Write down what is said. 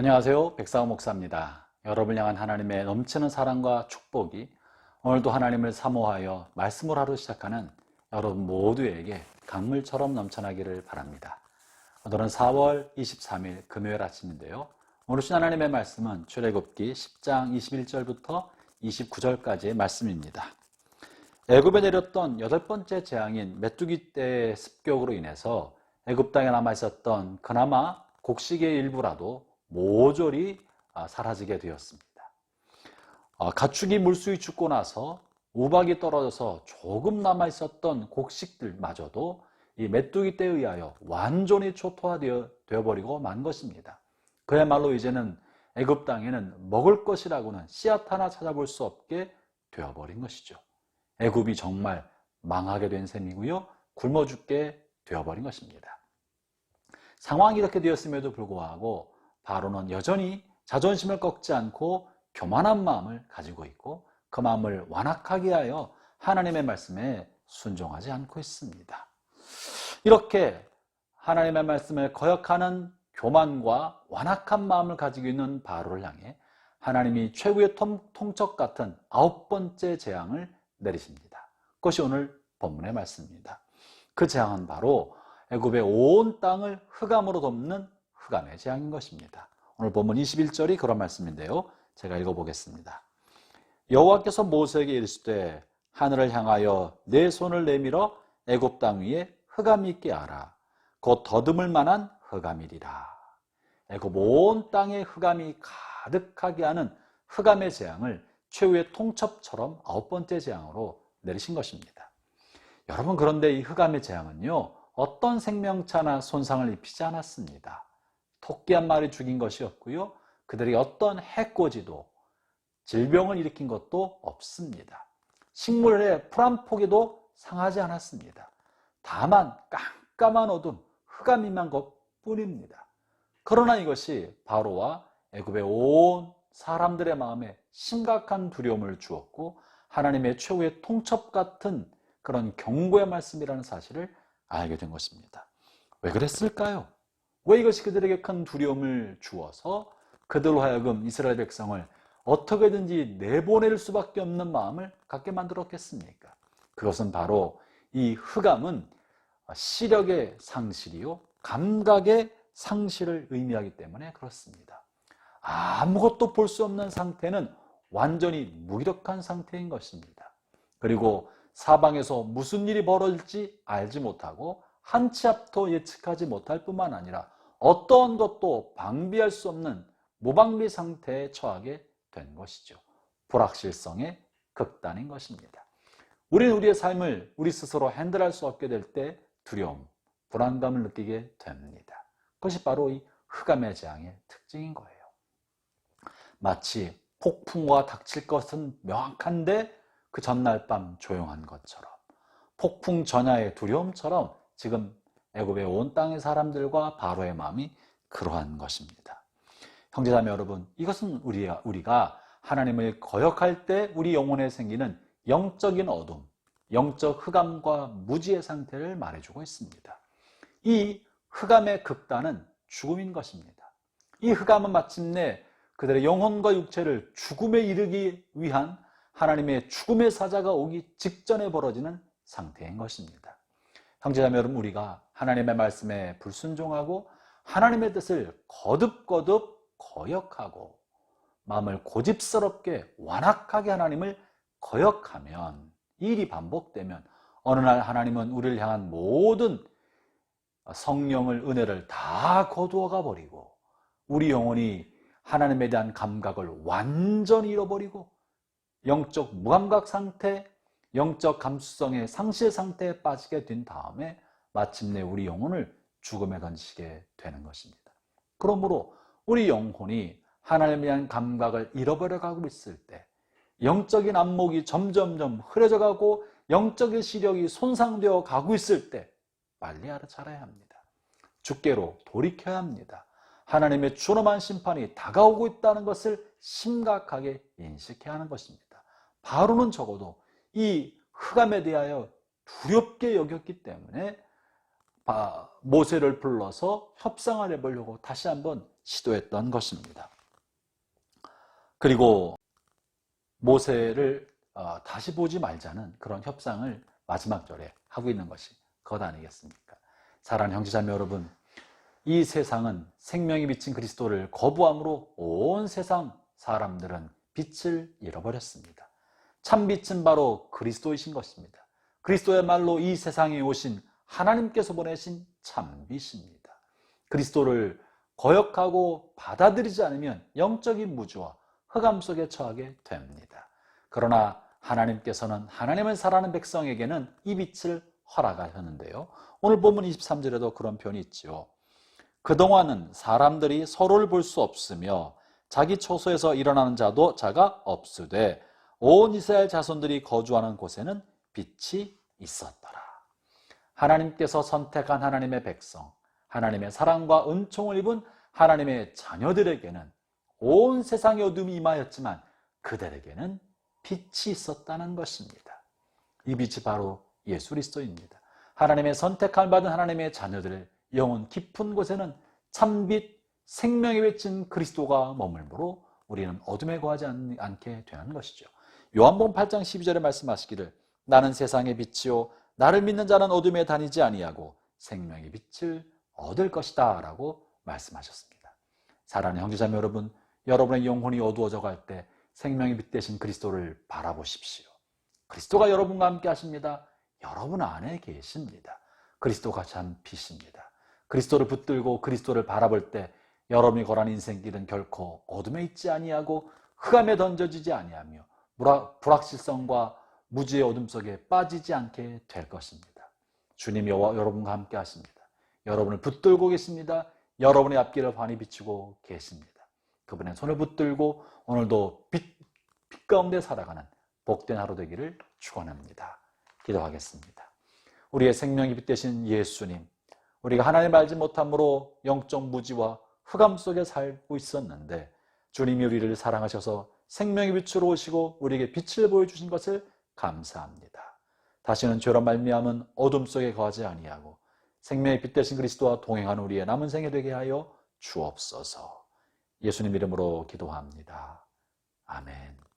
안녕하세요. 백사우 목사입니다. 여러분을 향한 하나님의 넘치는 사랑과 축복이 오늘도 하나님을 사모하여 말씀을 하루 시작하는 여러분 모두에게 강물처럼 넘쳐나기를 바랍니다. 오늘은 4월 23일 금요일 아침인데요. 오늘 주신 하나님의 말씀은 출애굽기 10장 21절부터 29절까지의 말씀입니다. 애굽에 내렸던 8번째 재앙인 메뚜기 떼의 습격으로 인해서 애굽 땅에 남아있었던 그나마 곡식의 일부라도 모조리 사라지게 되었습니다. 가축이 물수에 죽고 나서 우박이 떨어져서 조금 남아있었던 곡식들마저도 이 메뚜기 떼에 의하여 완전히 초토화되어 버리고 만 것입니다. 그야말로 이제는 애굽 땅에는 먹을 것이라고는 씨앗 하나 찾아볼 수 없게 되어버린 것이죠. 애굽이 정말 망하게 된 셈이고요. 굶어 죽게 되어버린 것입니다. 상황이 이렇게 되었음에도 불구하고 바로는 여전히 자존심을 꺾지 않고 교만한 마음을 가지고 있고 그 마음을 완악하게 하여 하나님의 말씀에 순종하지 않고 있습니다. 이렇게 하나님의 말씀을 거역하는 교만과 완악한 마음을 가지고 있는 바로를 향해 하나님이 최후의 통첩 같은 9번째 재앙을 내리십니다. 그것이 오늘 본문의 말씀입니다. 그 재앙은 바로 애굽의 온 땅을 흑암으로 덮는 흑암의 재앙인 것입니다. 오늘 본문 21절이 그런 말씀인데요. 제가 읽어보겠습니다. 여호와께서 모세에게 이르시되 하늘을 향하여 내 손을 내밀어 애굽 땅 위에 흑암이 있게 하라. 곧 더듬을 만한 흑암이리라. 애굽 온 땅에 흑암이 가득하게 하는 흑암의 재앙을 최후의 통첩처럼 9번째 재앙으로 내리신 것입니다. 여러분, 그런데 이 흑암의 재앙은요, 어떤 생명차나 손상을 입히지 않았습니다. 토끼 한 마리 죽인 것이었고요. 그들이 어떤 해코지도 질병을 일으킨 것도 없습니다. 식물의 풀 한 포기도 상하지 않았습니다. 다만 깜깜한 어둠, 흑암이 임한 것뿐입니다. 그러나 이것이 바로와 애굽의 온 사람들의 마음에 심각한 두려움을 주었고 하나님의 최후의 통첩 같은 그런 경고의 말씀이라는 사실을 알게 된 것입니다. 왜 그랬을까요? 왜 이것이 그들에게 큰 두려움을 주어서 그들로 하여금 이스라엘 백성을 어떻게든지 내보낼 수밖에 없는 마음을 갖게 만들었겠습니까? 그것은 바로 이 흑암은 시력의 상실이요, 감각의 상실을 의미하기 때문에 그렇습니다. 아무것도 볼 수 없는 상태는 완전히 무기력한 상태인 것입니다. 그리고 사방에서 무슨 일이 벌어질지 알지 못하고 한 치 앞도 예측하지 못할 뿐만 아니라 어떠한 것도 방비할 수 없는 무방비 상태에 처하게 된 것이죠. 불확실성의 극단인 것입니다. 우리는 우리의 삶을 우리 스스로 핸들할 수 없게 될 때 두려움, 불안감을 느끼게 됩니다. 그것이 바로 이 흑암의 재앙의 특징인 거예요. 마치 폭풍우가 닥칠 것은 명확한데 그 전날 밤 조용한 것처럼, 폭풍 전야의 두려움처럼 지금 애굽의 온 땅의 사람들과 바로의 마음이 그러한 것입니다. 형제자매 여러분, 이것은 우리가 하나님을 거역할 때 우리 영혼에 생기는 영적인 어둠, 영적 흑암과 무지의 상태를 말해주고 있습니다. 이 흑암의 극단은 죽음인 것입니다. 이 흑암은 마침내 그들의 영혼과 육체를 죽음에 이르기 위한 하나님의 죽음의 사자가 오기 직전에 벌어지는 상태인 것입니다. 형제자매 여러분, 우리가 하나님의 말씀에 불순종하고 하나님의 뜻을 거듭거듭 거역하고 마음을 고집스럽게 완악하게 하나님을 거역하면, 이 일이 반복되면 어느 날 하나님은 우리를 향한 모든 성령을, 은혜를 다 거두어가 버리고 우리 영혼이 하나님에 대한 감각을 완전히 잃어버리고 영적 무감각 상태, 영적 감수성의 상실 상태에 빠지게 된 다음에 마침내 우리 영혼을 죽음에 던지게 되는 것입니다. 그러므로 우리 영혼이 하나님에 대한 감각을 잃어버려 가고 있을 때, 영적인 안목이 점점점 흐려져 가고 영적인 시력이 손상되어 가고 있을 때 빨리 알아차려야 합니다. 주께로 돌이켜야 합니다. 하나님의 준엄한 심판이 다가오고 있다는 것을 심각하게 인식해야 하는 것입니다. 바로는 적어도 이 흑암에 대하여 두렵게 여겼기 때문에 모세를 불러서 협상을 해보려고 다시 한번 시도했던 것입니다. 그리고 모세를 다시 보지 말자는 그런 협상을 마지막 절에 하고 있는 것이 그것 아니겠습니까? 사랑하는 형제자매 여러분, 이 세상은 생명이 비친 그리스도를 거부함으로 온 세상 사람들은 빛을 잃어버렸습니다. 참 빛은 바로 그리스도이신 것입니다. 그리스도야말로 이 세상에 오신 하나님께서 보내신 참 빛입니다. 그리스도를 거역하고 받아들이지 않으면 영적인 무주와 흑암 속에 처하게 됩니다. 그러나 하나님께서는 하나님을 사랑하는 백성에게는 이 빛을 허락하셨는데요. 오늘 본문 23절에도 그런 표현이 있죠. 그동안은 사람들이 서로를 볼 수 없으며 자기 처소에서 일어나는 자가 없으되 온 이스라엘 자손들이 거주하는 곳에는 빛이 있었더라. 하나님께서 선택한 하나님의 백성, 하나님의 사랑과 은총을 입은 하나님의 자녀들에게는 온 세상의 어둠이 임하였지만 그들에게는 빛이 있었다는 것입니다. 이 빛이 바로 예수 그리스도입니다. 하나님의 선택함을 받은 하나님의 자녀들의 영혼 깊은 곳에는 참빛, 생명에 외친 그리스도가 머물므로 우리는 어둠에 거하지 않게 되는 것이죠. 요한복음 8장 12절에 말씀하시기를 나는 세상의 빛이요 나를 믿는 자는 어둠에 다니지 아니하고 생명의 빛을 얻을 것이다 라고 말씀하셨습니다. 사랑하는 형제자매 여러분, 여러분의 영혼이 어두워져 갈 때 생명의 빛 되신 그리스도를 바라보십시오. 그리스도가 여러분과 함께 하십니다. 여러분 안에 계십니다. 그리스도가 참 빛입니다. 그리스도를 붙들고 그리스도를 바라볼 때 여러분이 걸어간 인생길은 결코 어둠에 있지 아니하고 흑암에 던져지지 아니하며 불확실성과 무지의 어둠 속에 빠지지 않게 될 것입니다. 주님이 여러분과 함께 하십니다. 여러분을 붙들고 계십니다. 여러분의 앞길을 환히 비추고 계십니다. 그분의 손을 붙들고 오늘도 빛 가운데 살아가는 복된 하루 되기를 축원합니다. 기도하겠습니다. 우리의 생명이 빛 되신 예수님, 우리가 하나님을 알지 못함으로 영적 무지와 흑암 속에 살고 있었는데 주님이 우리를 사랑하셔서 생명의 빛으로 오시고 우리에게 빛을 보여주신 것을 감사합니다. 다시는 죄로 말미암은 어둠 속에 거하지 아니하고 생명의 빛 되신 그리스도와 동행하는 우리의 남은 생에 되게 하여 주옵소서. 예수님 이름으로 기도합니다. 아멘.